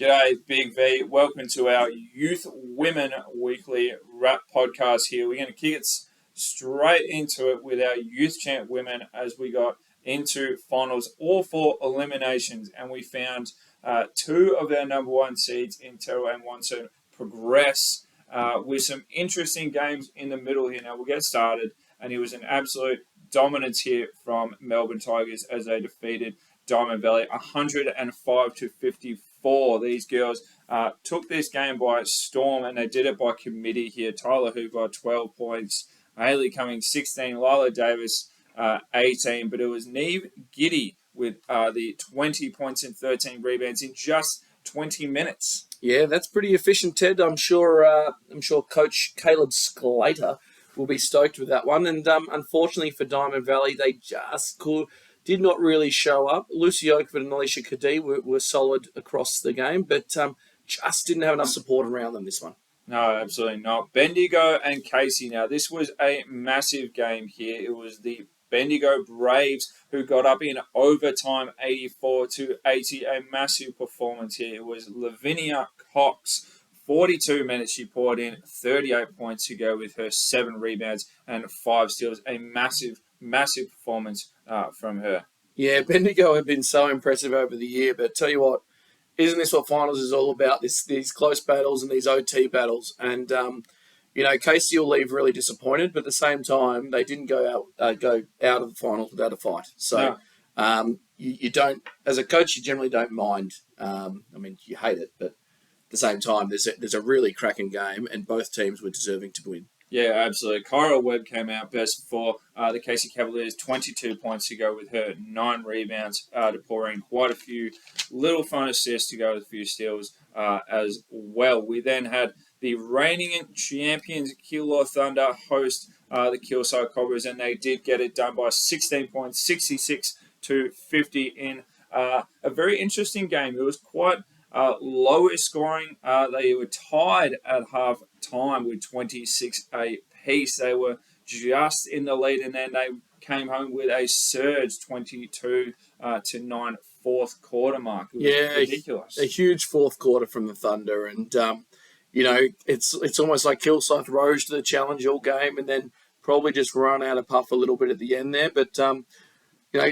G'day, Big V. Welcome to our Youth Women Weekly Wrap podcast here. We're going to kick it straight into it with our Youth Champ women as we got into finals, all four eliminations, and we found two of our number one seeds in Terrell and Watson progress with some interesting games in the middle here. Now, we'll get started, and it was an absolute dominance here from Melbourne Tigers as they defeated Diamond Valley 105-54. These girls took this game by storm, and they did it by committee here. Tyler Hooper, 12 points. Haley Cummings, 16. Lila Davis, 18. But it was Neve Giddy with the 20 points and 13 rebounds in just 20 minutes. Yeah, that's pretty efficient, Ted. I'm sure Coach Caleb Sclater will be stoked with that one. And unfortunately for Diamond Valley, they just did not really show up. Lucy Oakford and Alicia Cadee were solid across the game, but just didn't have enough support around them this one. No, absolutely not. Bendigo and Casey. Now, this was a massive game here. It was the Bendigo Braves who got up in overtime 84-80. A massive performance here. It was Lavinia Cox. 42 minutes she poured in, 38 points to go with her 7 rebounds and 5 steals. A massive performance from her. Yeah, Bendigo have been so impressive over the year, but tell you what, isn't this what finals is all about? These close battles and these OT battles. And, Casey will leave really disappointed, but at the same time, they didn't go out of the finals without a fight. So you don't, as a coach, you generally don't mind. You hate it, but at the same time, there's a really cracking game, and both teams were deserving to win. Yeah, absolutely. Kyra Webb came out best for the Casey Cavaliers, 22 points to go with her 9 rebounds to pour in quite a few little fun assists to go with a few steals as well. We then had the reigning champions Keilor Thunder host the Kilsyth Cobras, and they did get it done by 16 points, 66-50 in a very interesting game. It was quite lower scoring. They were tied at half time with 26 apiece. They were just in the lead, and then they came home with a surge 22-9 fourth quarter mark. It was ridiculous. A huge fourth quarter from the Thunder, and it's almost like Kilsyth rose to the challenge all game, and then probably just run out of puff a little bit at the end there. But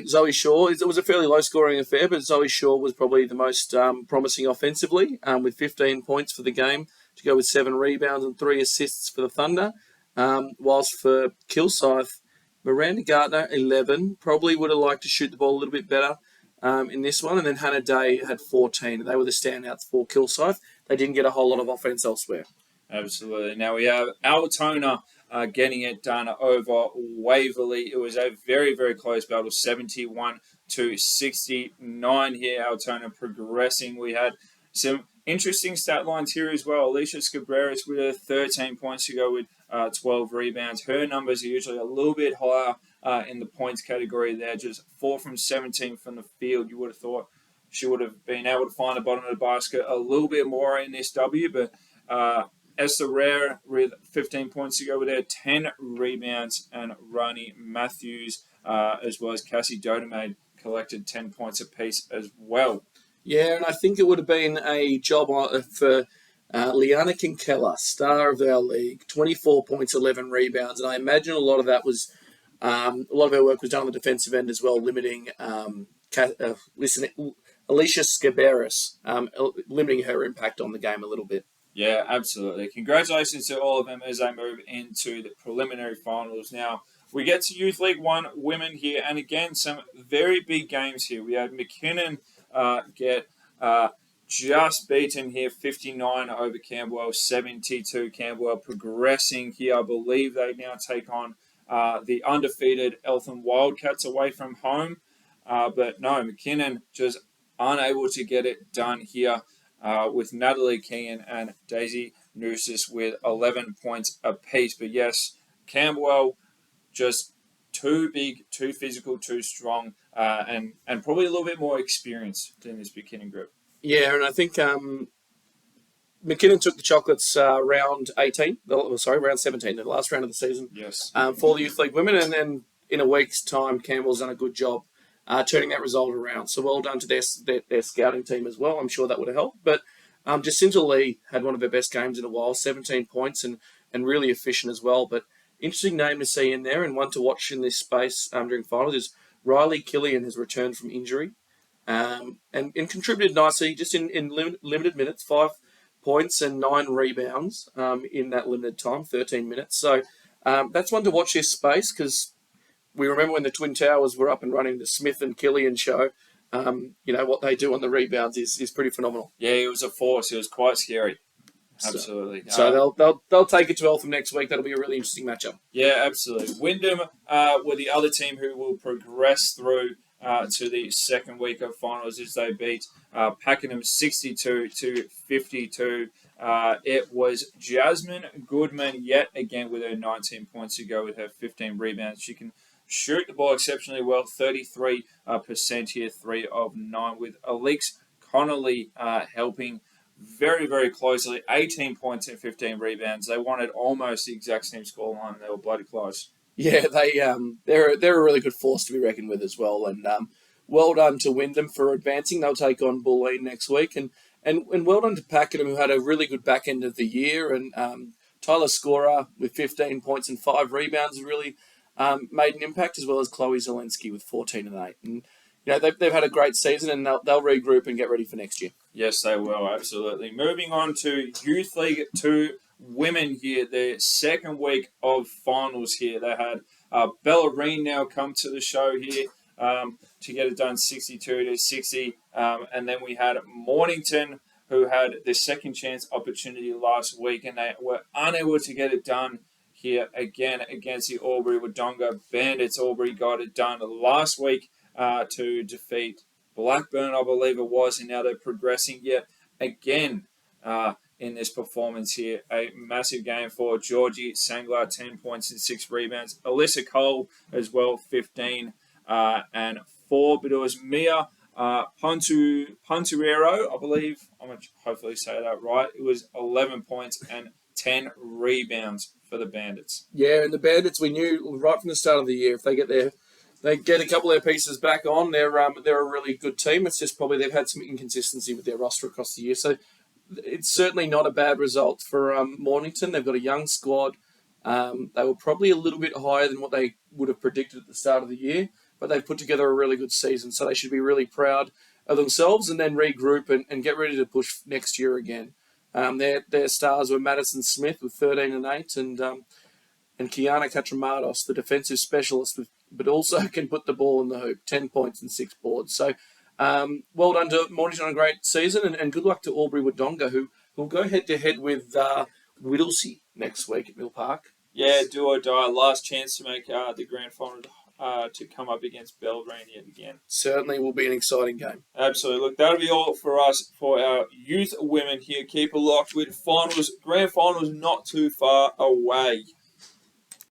Zoe Shaw, it was a fairly low-scoring affair, but Zoe Shaw was probably the most promising offensively with 15 points for the game to go with 7 rebounds and 3 assists for the Thunder. Whilst for Kilsyth, Miranda Gardner, 11, probably would have liked to shoot the ball a little bit better in this one. And then Hannah Day had 14. They were the standouts for Kilsyth. They didn't get a whole lot of offense elsewhere. Absolutely. Now we have Altona getting it done over Waverley. It was a very, very close battle, 71-69 here. Altona progressing. We had some interesting stat lines here as well. Alicia Scabreras with her 13 points to go with 12 rebounds. Her numbers are usually a little bit higher in the points category there, just 4 from 17 from the field. You would have thought she would have been able to find the bottom of the basket a little bit more in this W, but Esther Rare with 15 points to go with her, 10 rebounds, and Rani Matthews, as well as Cassie Dodemaid, collected 10 points apiece as well. Yeah, and I think it would have been a job for Liana Kinkella, star of our league, 24 points, 11 rebounds, and I imagine a lot of that was a lot of her work was done on the defensive end as well, limiting Alicia Scaberis, limiting her impact on the game a little bit. Yeah, absolutely. Congratulations to all of them as they move into the preliminary finals. Now, we get to Youth League 1 women here, and again, some very big games here. We had McKinnon get just beaten here, 59 over Camberwell, 72. Camberwell progressing here. I believe they now take on the undefeated Eltham Wildcats away from home. But no, McKinnon just unable to get it done here. With Natalie Keegan and Daisy Noosis with 11 points apiece. But yes, Camberwell just too big, too physical, too strong, and probably a little bit more experienced than this McKinnon group. Yeah, and I think McKinnon took the chocolates round 17, the last round of the season. Yes. For the Youth League women, and then in a week's time, Campbell's done a good job turning that result around. So well done to their scouting team as well. I'm sure that would have helped. But Jacinta Lee had one of her best games in a while, 17 points and really efficient as well. But interesting name to see in there and one to watch in this space during finals is Riley Killian has returned from injury and contributed nicely just in limited minutes, 5 points and 9 rebounds in that limited time, 13 minutes. So that's one to watch this space because we remember when the Twin Towers were up and running, the Smith and Killian show. What they do on the rebounds is pretty phenomenal. Yeah, it was a force. It was quite scary. Absolutely. So they'll take it to Eltham next week. That'll be a really interesting matchup. Yeah, absolutely. Wyndham were the other team who will progress through to the second week of finals as they beat Pakenham 62-52. It was Jasmine Goodman yet again with her 19 points to go with her 15 rebounds. She can shoot the ball exceptionally well, 33% here, 3 of 9, with Alix Connolly helping very, very closely, 18 points and 15 rebounds. They wanted almost the exact same scoreline, and they were bloody close. Yeah, they're a really good force to be reckoned with as well, and well done to Wyndham for advancing. They'll take on Bulleen next week, and well done to Pakenham, who had a really good back end of the year, and Tyler Scorer with 15 points and 5 rebounds really made an impact, as well as Chloe Zelensky with 14 and 8. And they've had a great season, and they'll regroup and get ready for next year. Yes, they will, absolutely. Moving on to Youth League 2 women here, the second week of finals here. They had Bellarine now come to the show here to get it done 62-60. And then we had Mornington, who had the second chance opportunity last week, and they were unable to get it done here again against the Albury Wodonga Bandits. Albury got it done last week to defeat Blackburn, I believe it was, and now they're progressing yet again in this performance here. A massive game for Georgie Sanglar, 10 points and 6 rebounds. Alyssa Cole as well, 15 and 4. But it was Mia Pontuero, I believe. I'm going to hopefully say that right. It was 11 points and 10 rebounds for the Bandits. Yeah, and the Bandits, we knew right from the start of the year, if they get a couple of their pieces back on, they're a really good team. It's just probably they've had some inconsistency with their roster across the year. So it's certainly not a bad result for Mornington. They've got a young squad. They were probably a little bit higher than what they would have predicted at the start of the year, but they've put together a really good season. So they should be really proud of themselves and then regroup and get ready to push next year again. Their stars were Madison Smith with 13 and 8 and Kiana Katramados, the defensive specialist, but also can put the ball in the hoop, 10 points and 6 boards. So well done to Mornington on a great season, and good luck to Albury Wodonga, who will go head-to-head with Whittlesea next week at Mill Park. Yeah, do or die. Last chance to make the grand final to come up against Bellarine yet again. Certainly will be an exciting game. Absolutely. Look, that'll be all for us for our youth women here. Keep it locked with finals, grand finals not too far away.